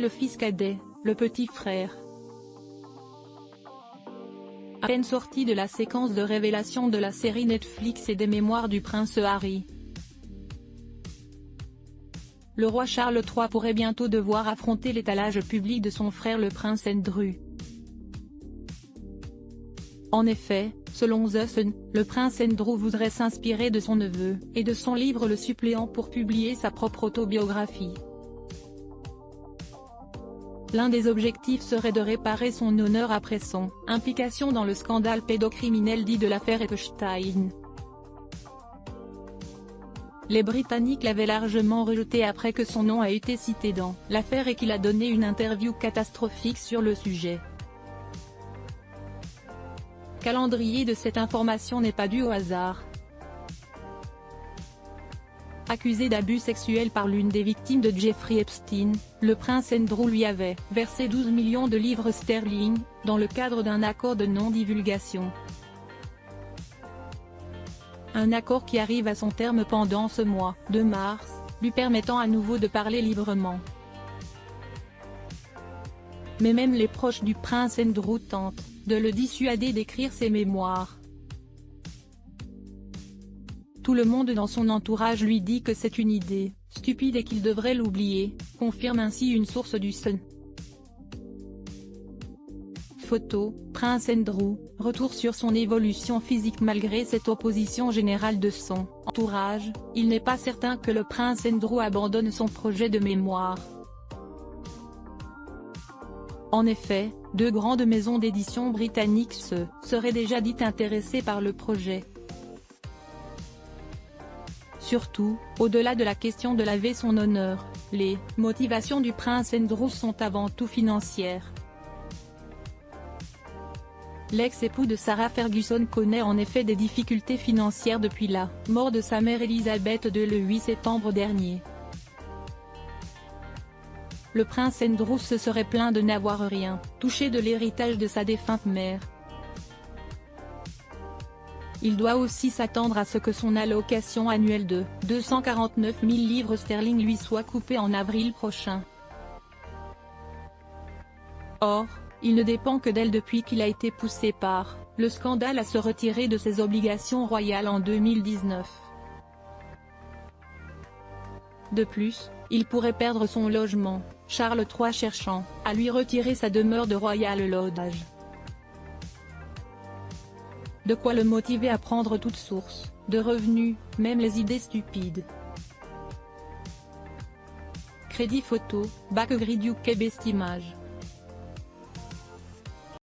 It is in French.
le fils cadet, le petit frère. À peine sorti de la séquence de révélation de la série Netflix et des mémoires du prince Harry, le roi Charles III pourrait bientôt devoir affronter l'étalage public de son frère le prince Andrew. En effet, selon The Sun, le prince Andrew voudrait s'inspirer de son neveu, et de son livre Le Suppléant pour publier sa propre autobiographie. L'un des objectifs serait de réparer son honneur après son implication dans le scandale pédocriminel dit de l'affaire Epstein. Les Britanniques l'avaient largement rejeté après que son nom a été cité dans l'affaire et qu'il a donné une interview catastrophique sur le sujet. Calendrier de cette information n'est pas dû au hasard. Accusé d'abus sexuels par l'une des victimes de Jeffrey Epstein, le prince Andrew lui avait versé 12 millions de livres sterling, dans le cadre d'un accord de non-divulgation. Un accord qui arrive à son terme pendant ce mois de mars, lui permettant à nouveau de parler librement. Mais même les proches du prince Andrew tentent de le dissuader d'écrire ses mémoires. Tout le monde dans son entourage lui dit que c'est une idée stupide et qu'il devrait l'oublier, confirme ainsi une source du Sun. Photo, Prince Andrew, retour sur son évolution physique malgré cette opposition générale de son entourage, il n'est pas certain que le prince Andrew abandonne son projet de mémoire. En effet, deux grandes maisons d'édition britanniques se seraient déjà dites intéressées par le projet. Surtout, au-delà de la question de laver son honneur, les motivations du prince Andrew sont avant tout financières. L'ex-époux de Sarah Ferguson connaît en effet des difficultés financières depuis la mort de sa mère Elisabeth II le 8 septembre dernier. Le prince Andrew se serait plaint de n'avoir rien touché de l'héritage de sa défunte mère. Il doit aussi s'attendre à ce que son allocation annuelle de 249 000 livres sterling lui soit coupée en avril prochain. Or, il ne dépend que d'elle depuis qu'il a été poussé par le scandale à se retirer de ses obligations royales en 2019. De plus, il pourrait perdre son logement, Charles III cherchant à lui retirer sa demeure de Royal Lodge. De quoi le motiver à prendre toute source de revenus, même les idées stupides. Crédit photo, Back Grid UK Best Image.